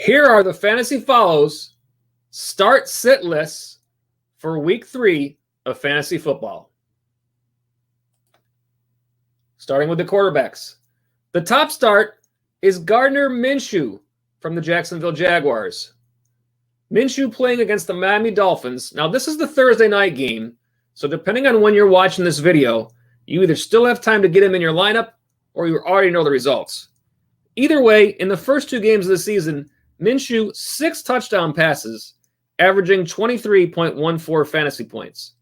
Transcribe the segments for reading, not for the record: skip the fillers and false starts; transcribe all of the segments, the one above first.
Here are the fantasy follows, start sit lists for week 3 of fantasy football. Starting with the quarterbacks. The top start is Gardner Minshew from the Jacksonville Jaguars. Minshew playing against the Miami Dolphins. Now, this is the Thursday night game, so depending on when you're watching this video, you either still have time to get him in your lineup or you already know the results. Either way, in the first 2 games of the season, Minshew 6 touchdown passes, averaging 23.14 fantasy points.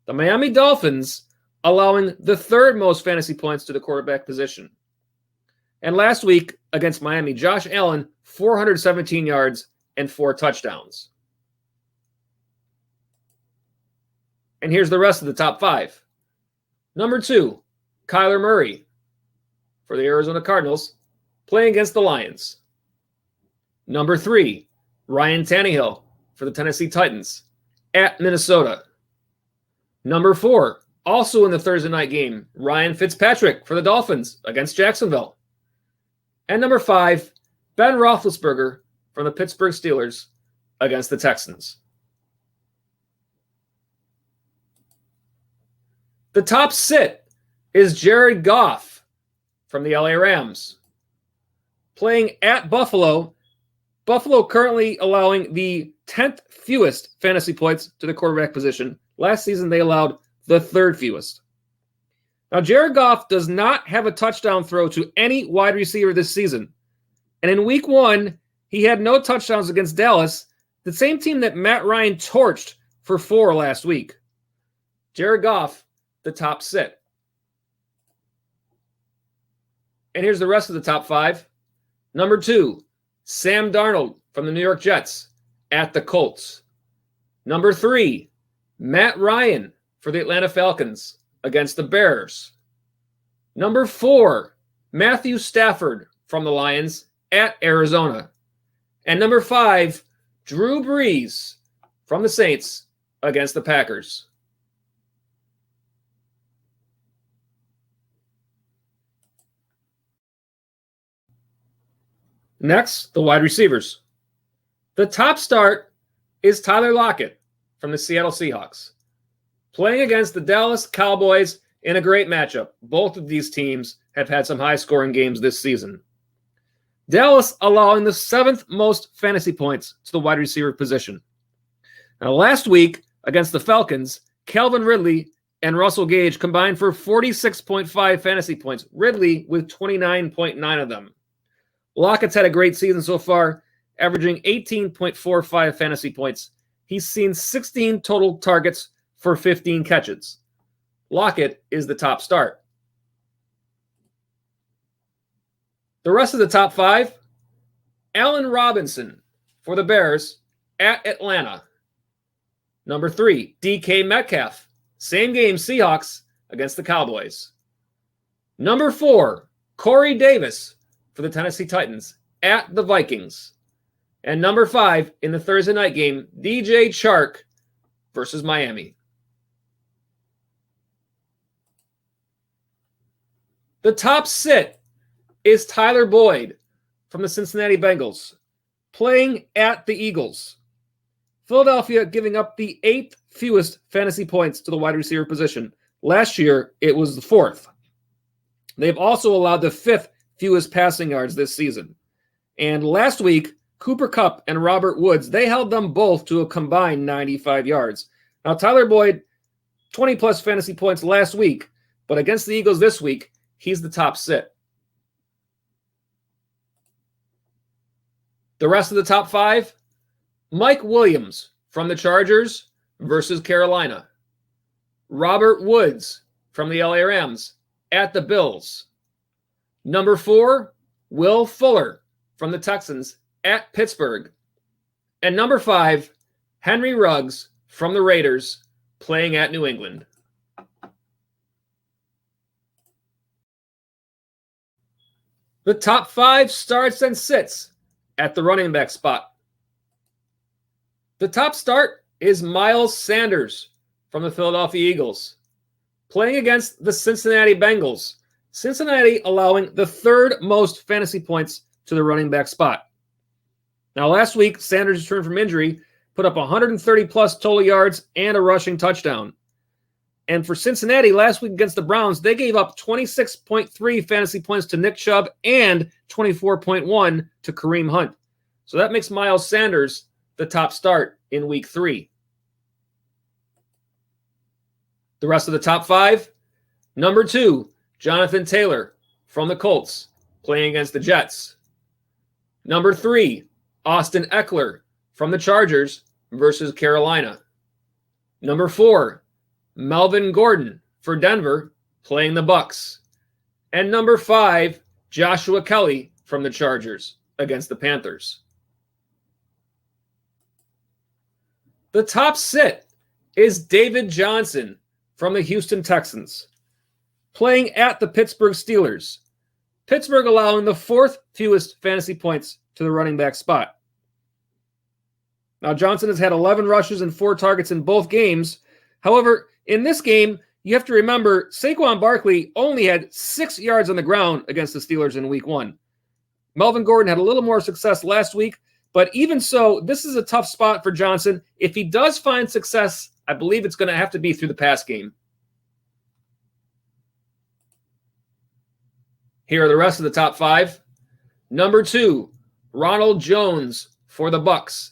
The Miami Dolphins allowing the 3rd most fantasy points to the quarterback position. And last week against Miami, Josh Allen, 417 yards and 4 touchdowns. And here's the rest of the top 5. Number 2, Kyler Murray for the Arizona Cardinals, playing against the Lions. Number 3, Ryan Tannehill for the Tennessee Titans at Minnesota. Number 4, also in the Thursday night game, Ryan Fitzpatrick for the Dolphins against Jacksonville. And number 5, Ben Roethlisberger from the Pittsburgh Steelers against the Texans. The top sit is Jared Goff from the LA Rams. Playing at Buffalo, Buffalo currently allowing the 10th fewest fantasy points to the quarterback position. Last season, they allowed the 3rd fewest. Now, Jared Goff does not have a touchdown throw to any wide receiver this season. And in week 1, he had no touchdowns against Dallas, the same team that Matt Ryan torched for 4 last week. Jared Goff, the top sit. And here's the rest of the top 5. Number 2, Sam Darnold from the New York Jets at the Colts. Number 3, Matt Ryan for the Atlanta Falcons against the Bears. Number 4, Matthew Stafford from the Lions at Arizona. And number 5, Drew Brees from the Saints against the Packers. Next, the wide receivers. The top start is Tyler Lockett from the Seattle Seahawks, playing against the Dallas Cowboys in a great matchup. Both of these teams have had some high-scoring games this season. Dallas allowing the 7th most fantasy points to the wide receiver position. Now, last week against the Falcons, Calvin Ridley and Russell Gage combined for 46.5 fantasy points, Ridley with 29.9 of them. Lockett's had a great season so far, averaging 18.45 fantasy points. He's seen 16 total targets for 15 catches. Lockett is the top start. The rest of the top 5, Allen Robinson for the Bears at Atlanta. Number 3, DK Metcalf. Same game, Seahawks against the Cowboys. Number 4, Corey Davis for the Tennessee Titans at the Vikings. And number 5 in the Thursday night game, DJ Chark versus Miami. The top sit is Tyler Boyd from the Cincinnati Bengals, playing at the Eagles. Philadelphia giving up the 8th fewest fantasy points to the wide receiver position. Last year, it was the 4th. They've also allowed the 5th fewest passing yards this season. And last week, Cooper Kupp and Robert Woods, they held them both to a combined 95 yards. Now, Tyler Boyd, 20-plus fantasy points last week, but against the Eagles this week, he's the top sit. The rest of the top 5, Mike Williams from the Chargers versus Carolina. Robert Woods from the LA Rams at the Bills. Number 4, Will Fuller from the Texans at Pittsburgh. And number 5, Henry Ruggs from the Raiders playing at New England. The top 5 starts and sits at the running back spot. The top start is Miles Sanders from the Philadelphia Eagles, playing against the Cincinnati Bengals. Cincinnati allowing the 3rd most fantasy points to the running back spot. Now, last week, Sanders returned from injury, put up 130-plus total yards and a rushing touchdown. And for Cincinnati, last week against the Browns, they gave up 26.3 fantasy points to Nick Chubb and 24.1 to Kareem Hunt. So that makes Miles Sanders the top start in week 3. The rest of the top 5, number 2, Jonathan Taylor from the Colts, playing against the Jets. Number 3, Austin Eckler from the Chargers versus Carolina. Number 4, Melvin Gordon for Denver, playing the Bucs. And number 5, Joshua Kelly from the Chargers against the Panthers. The top sit is David Johnson from the Houston Texans, playing at the Pittsburgh Steelers. Pittsburgh allowing the 4th fewest fantasy points to the running back spot. Now, Johnson has had 11 rushes and 4 targets in both games. However, in this game, you have to remember Saquon Barkley only had 6 yards on the ground against the Steelers in week 1. Melvin Gordon had a little more success last week, but even so, this is a tough spot for Johnson. If he does find success, I believe it's going to have to be through the pass game. Here are the rest of the top 5. Number 2, Ronald Jones for the Bucs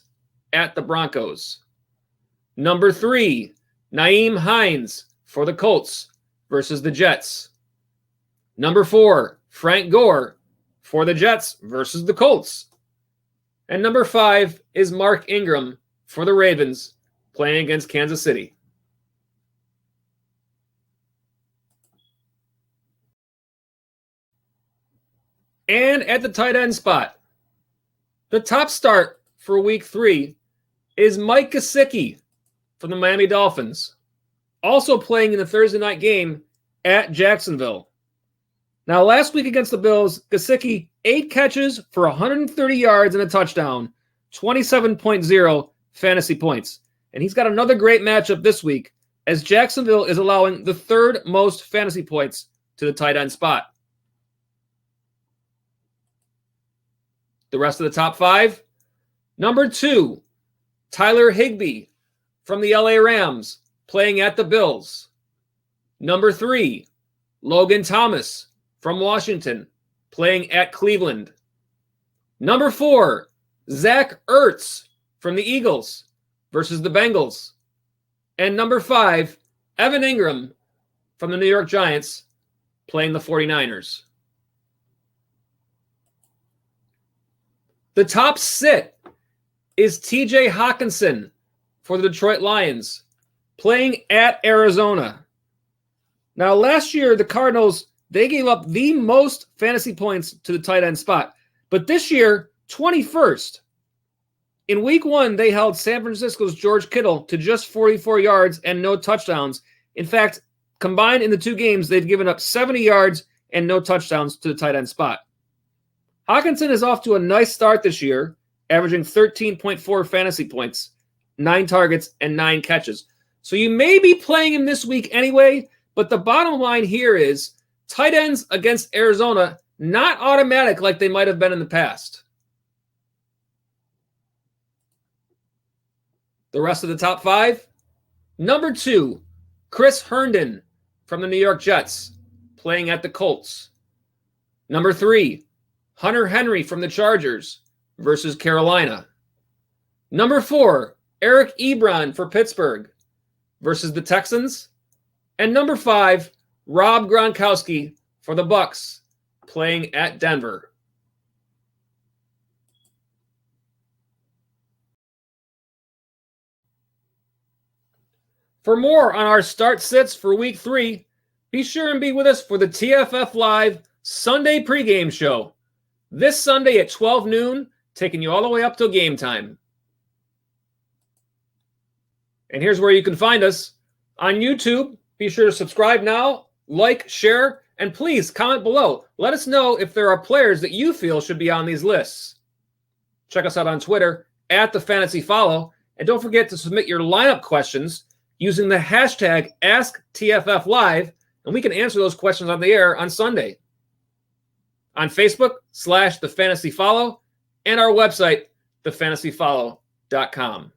at the Broncos. Number 3, Nyheim Hines for the Colts versus the Jets. Number 4, Frank Gore for the Jets versus the Colts. And number 5 is Mark Ingram for the Ravens, playing against Kansas City. And at the tight end spot, the top start for week 3 is Mike Gesicki from the Miami Dolphins, also playing in the Thursday night game at Jacksonville. Now, last week against the Bills, Gesicki 8 catches for 130 yards and a touchdown, 27.0 fantasy points. And he's got another great matchup this week, as Jacksonville is allowing the 3rd most fantasy points to the tight end spot. The rest of the top 5, number 2, Tyler Higbee from the LA Rams, playing at the Bills. Number 3, Logan Thomas from Washington, playing at Cleveland. Number 4, Zach Ertz from the Eagles versus the Bengals. And number 5, Evan Ingram from the New York Giants, playing the 49ers. The top sit is TJ Hawkinson for the Detroit Lions, playing at Arizona. Now, last year, the Cardinals, they gave up the most fantasy points to the tight end spot. But this year, 21st. In week 1, they held San Francisco's George Kittle to just 44 yards and no touchdowns. In fact, combined in the 2 games, they've given up 70 yards and no touchdowns to the tight end spot. Hawkinson is off to a nice start this year, averaging 13.4 fantasy points, 9 targets, and 9 catches. So you may be playing him this week anyway, but the bottom line here is tight ends against Arizona, not automatic like they might have been in the past. The rest of the top 5, number 2, Chris Herndon from the New York Jets, playing at the Colts. Number 3, Hunter Henry from the Chargers versus Carolina. Number 4, Eric Ebron for Pittsburgh versus the Texans. And number 5, Rob Gronkowski for the Bucs, playing at Denver. For more on our start sits for week 3, be sure and be with us for the TFF Live Sunday pregame show. This Sunday at 12 noon, taking you all the way up till game time. And here's where you can find us. On YouTube, be sure to subscribe now, like, share, and please comment below. Let us know if there are players that you feel should be on these lists. Check us out on Twitter, @TheFantasyFollow, and don't forget to submit your lineup questions using the hashtag AskTFFLive, and we can answer those questions on the air on Sunday. On Facebook /TheFantasyFollow, and our website, thefantasyfollow.com.